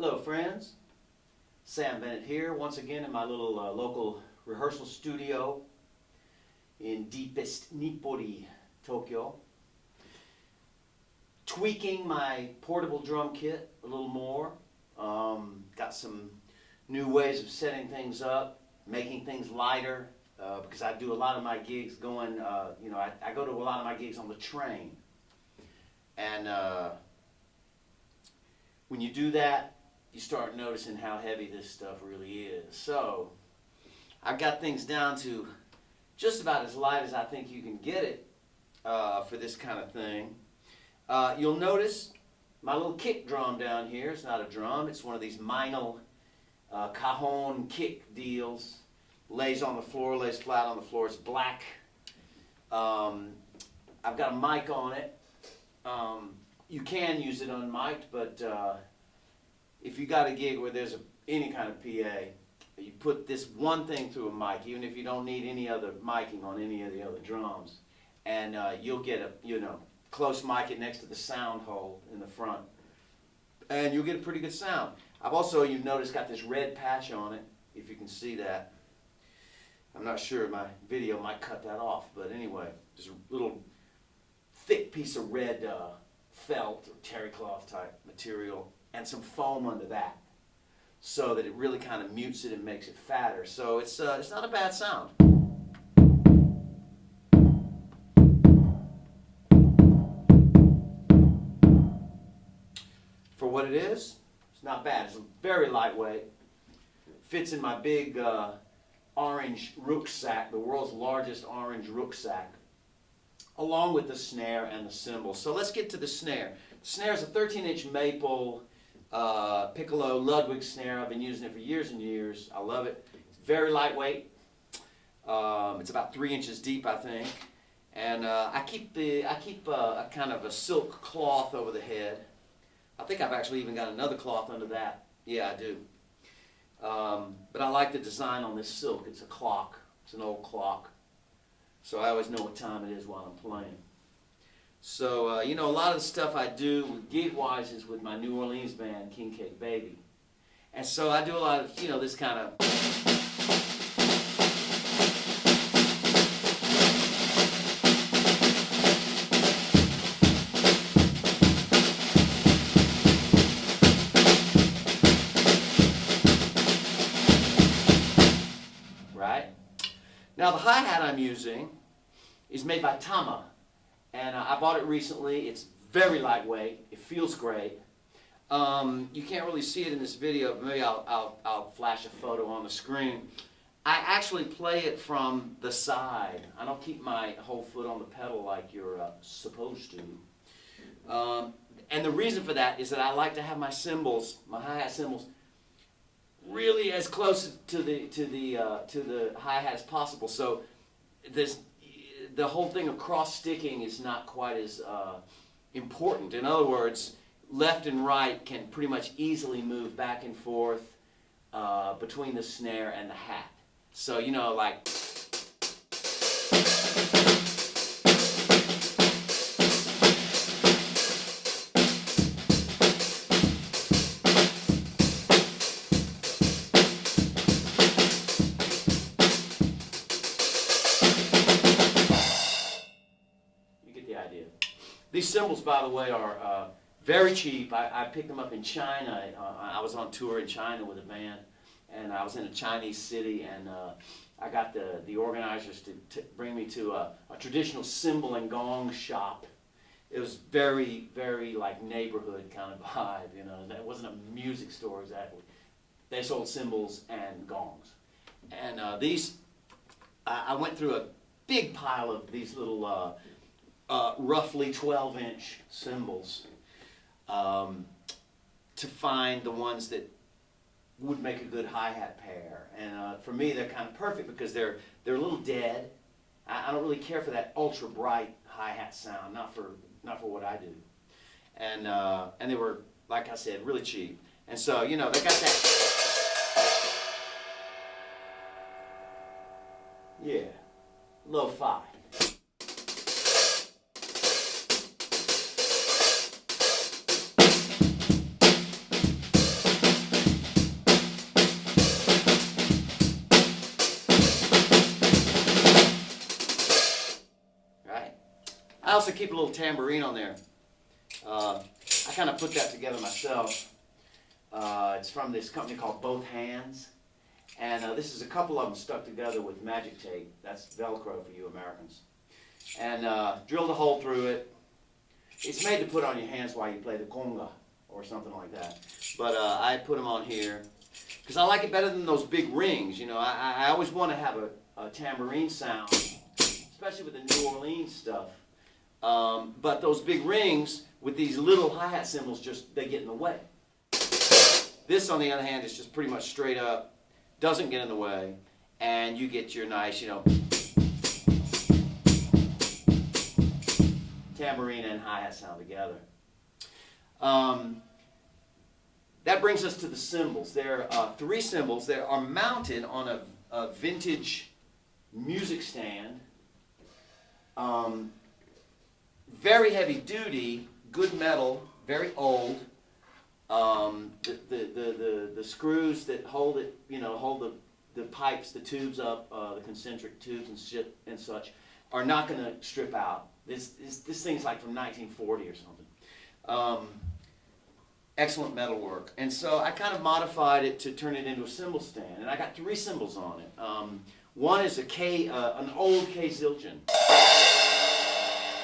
Hello friends, Sam Bennett here once again in my little local rehearsal studio in deepest Nippori, Tokyo. Tweaking my portable drum kit a little more. Got some new ways of setting things up, making things lighter, because I do a lot of my gigs going, I go to a lot of my gigs on the train. And when you do that, you start noticing how heavy this stuff really is. So I've got things down to just about as light as I think you can get it for this kind of thing. You'll notice my little kick drum down here. It's not a drum. It's one of these Meinl cajon kick deals. Lays on the floor, lays flat on the floor. It's black. I've got a mic on it. You can use it unmiked, but if you got a gig where there's any kind of PA, you put this one thing through a mic, even if you don't need any other miking on any of the other drums, and you'll get a close mic it next to the sound hole in the front, and you'll get a pretty good sound. I've also, you notice, got this red patch on it, if you can see that. I'm not sure, my video might cut that off, but anyway, just a little thick piece of red felt or terry cloth type material and some foam under that, so that it really kind of mutes it and makes it fatter. So it's not a bad sound. For what it is, it's not bad. It's very lightweight. Fits in my big orange rucksack, the world's largest orange rucksack, along with the snare and the cymbal. So let's get to the snare. The snare is a 13-inch maple piccolo Ludwig snare. I've been using it for years and years. I love it. It's very lightweight. It's about 3 inches deep, I think. And I keep a kind of a silk cloth over the head. I think I've actually even got another cloth under that. Yeah, I do. But I like the design on this silk. It's a clock. It's an old clock. So I always know what time it is while I'm playing. So, a lot of the stuff I do gig-wise is with my New Orleans band, King Cake Baby. And so I do a lot of, this kind of... Right? Now the hi-hat I'm using is made by Tama. And I bought it recently. It's very lightweight. It feels great. You can't really see it in this video, but maybe I'll flash a photo on the screen. I actually play it from the side. I don't keep my whole foot on the pedal like you're supposed to. And the reason for that is that I like to have my cymbals, my hi-hat cymbals, really as close to the hi-hat as possible. So the whole thing of cross-sticking is not quite as important. In other words, left and right can pretty much easily move back and forth between the snare and the hat. So, like... These cymbals, by the way, are very cheap. I picked them up in China. I was on tour in China with a band, and I was in a Chinese city, and I got the organizers to bring me to a traditional cymbal and gong shop. It was very, very like neighborhood kind of vibe, It wasn't a music store exactly. They sold cymbals and gongs. And I went through a big pile of these little... roughly 12-inch cymbals to find the ones that would make a good hi-hat pair. And for me, they're kind of perfect because they're a little dead. I don't really care for that ultra bright hi-hat sound, not for what I do. And they were, like I said, really cheap. And so, they got that. Yeah, lo-fi. I also keep a little tambourine on there. I kind of put that together myself. It's from this company called Both Hands. And this is a couple of them stuck together with magic tape. That's Velcro for you Americans. And drilled a hole through it. It's made to put on your hands while you play the conga or something like that. But I put them on here because I like it better than those big rings. You know, I always want to have a tambourine sound, especially with the New Orleans stuff. But those big rings with these little hi-hat cymbals, they get in the way. This, on the other hand, is just pretty much straight up, doesn't get in the way, and you get your nice, you know, tambourine and hi-hat sound together. That brings us to the cymbals. There are 3 cymbals that are mounted on a vintage music stand. Very heavy duty, good metal, very old. The screws that hold it, you know, hold the pipes, the tubes up, the concentric tubes and shit and such, are not going to strip out. This thing's like from 1940 or something. Excellent metal work. And so I kind of modified it to turn it into a cymbal stand. And I got 3 cymbals on it. One is an old K Zildjian,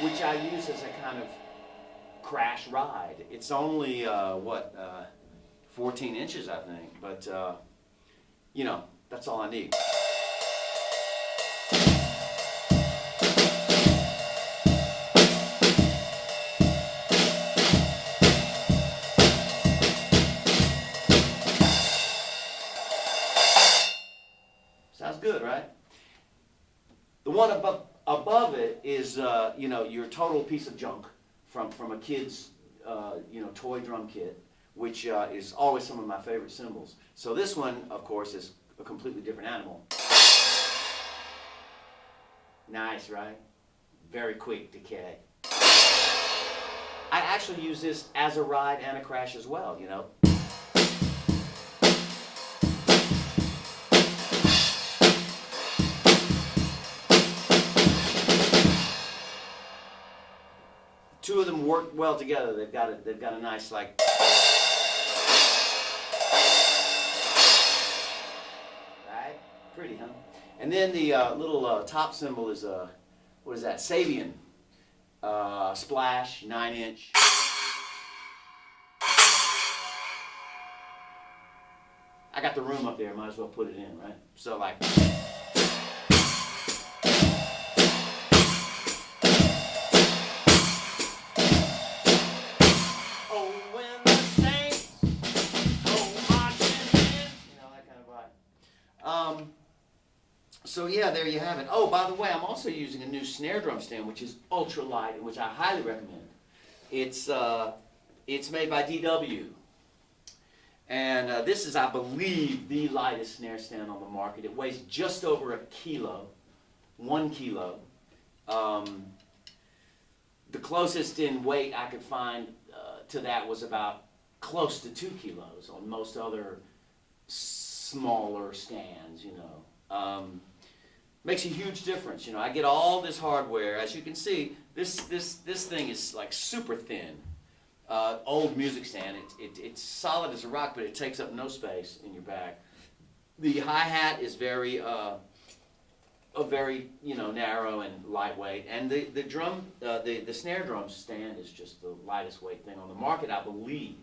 which I use as a kind of crash ride. It's only, 14 inches, I think. But, you know, that's all I need. Sounds good, right? The one above it is, you know, your total piece of junk from a kid's, you know, toy drum kit, which is always some of my favorite cymbals. So this one, of course, is a completely different animal. Nice, right? Very quick decay. I actually use this as a ride and a crash as well, you know. Two of them work well together. They've got a nice, like, right? Pretty, huh? And then the little top cymbal is what is that? Sabian Splash 9-inch. I got the room up there. Might as well put it in, right? So like. So yeah, there you have it. Oh, by the way, I'm also using a new snare drum stand, which is ultra light, and which I highly recommend. It's made by DW, and this is, I believe, the lightest snare stand on the market. It weighs just over 1 kilo, 1 kilo. The closest in weight I could find to that was about close to 2 kilos on most other smaller stands, you know. Makes a huge difference, you know. I get all this hardware. As you can see, this thing is like super thin. Old music stand. It's solid as a rock, but it takes up no space in your bag. The hi-hat is very you know, narrow and lightweight, and the drum, the snare drum stand is just the lightest weight thing on the market, I believe.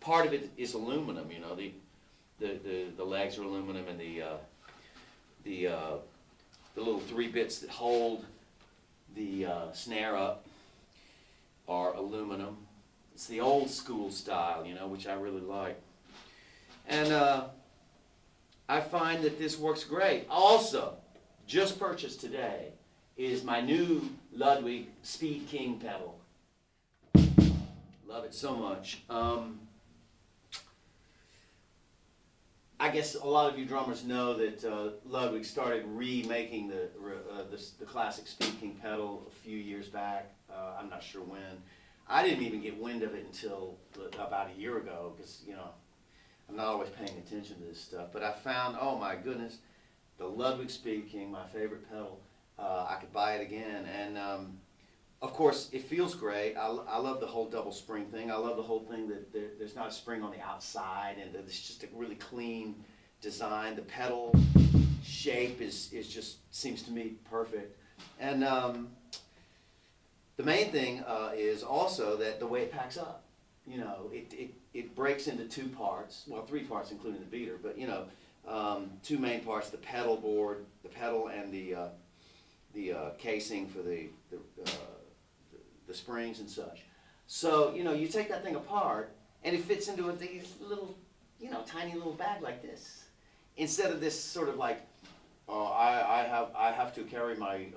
Part of it is aluminum, you know. The legs are aluminum, and the little 3 bits that hold the snare up are aluminum. It's the old school style, you know, which I really like. And I find that this works great. Also, just purchased today is my new Ludwig Speed King pedal. Love it so much. I guess a lot of you drummers know that Ludwig started remaking the classic Speed King pedal a few years back. I'm not sure when. I didn't even get wind of it until about a year ago, because, you know, I'm not always paying attention to this stuff. But I found, oh my goodness, the Ludwig Speed King, my favorite pedal. I could buy it again, and Of course, it feels great. I love the whole double spring thing. I love the whole thing that there's not a spring on the outside, and that it's just a really clean design. The pedal shape is just seems to me perfect. And the main thing is also that the way it packs up. You know, it breaks into two parts. Well, three parts including the beater, but you know, two main parts: the pedal board, the pedal, and the casing for the springs and such. So, you know, you take that thing apart and it fits into these little, you know, tiny little bag like this. Instead of this sort of like, I have to carry my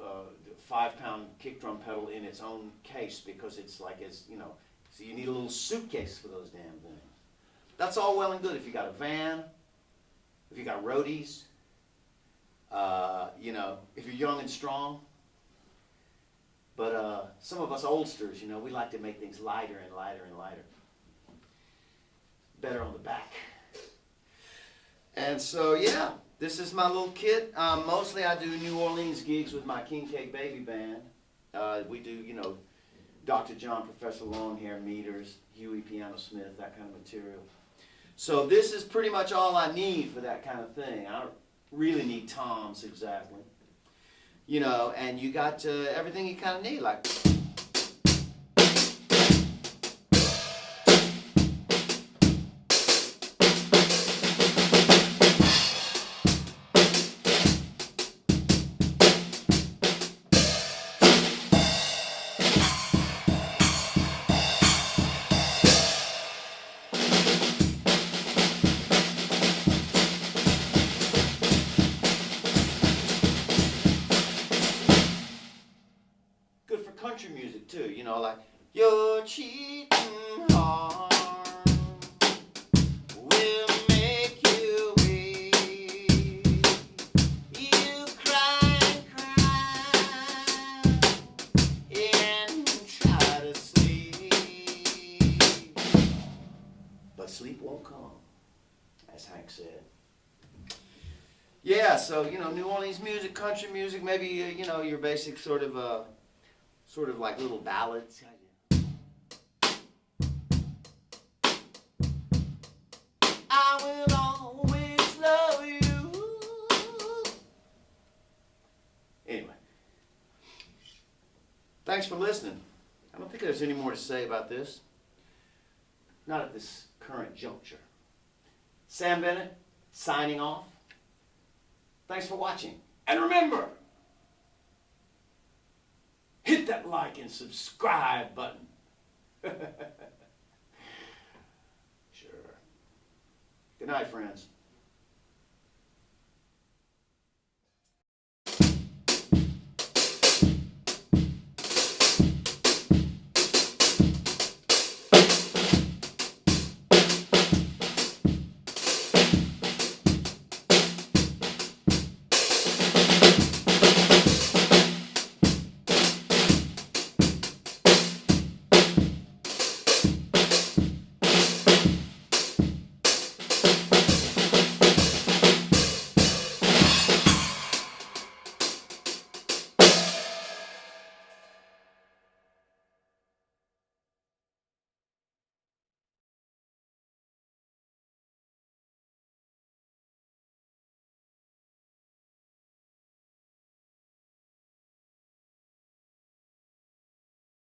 5-pound kick drum pedal in its own case because it's like, you know, so you need a little suitcase for those damn things. That's all well and good if you got a van, if you got roadies, you know, if you're young and strong. But some of us oldsters, you know, we like to make things lighter and lighter and lighter. Better on the back. And so, yeah, this is my little kit. Mostly I do New Orleans gigs with my King Cake Baby Band. We do, you know, Dr. John, Professor Longhair, meters, Huey Piano Smith, that kind of material. So this is pretty much all I need for that kind of thing. I don't really need toms exactly. You know, and you got everything you kind of need, like. Country music too, you know, like your cheating heart will make you weep. You cry and cry and try to sleep, but sleep won't come, as Hank said. Yeah, so, you know, New Orleans music, country music, maybe, you know, your basic sort of like little ballads. I will always love you. Anyway, thanks for listening. I don't think there's any more to say about this. Not at this current juncture. Sam Bennett, signing off. Thanks for watching. And remember, hit that like and subscribe button. Sure. Good night, friends.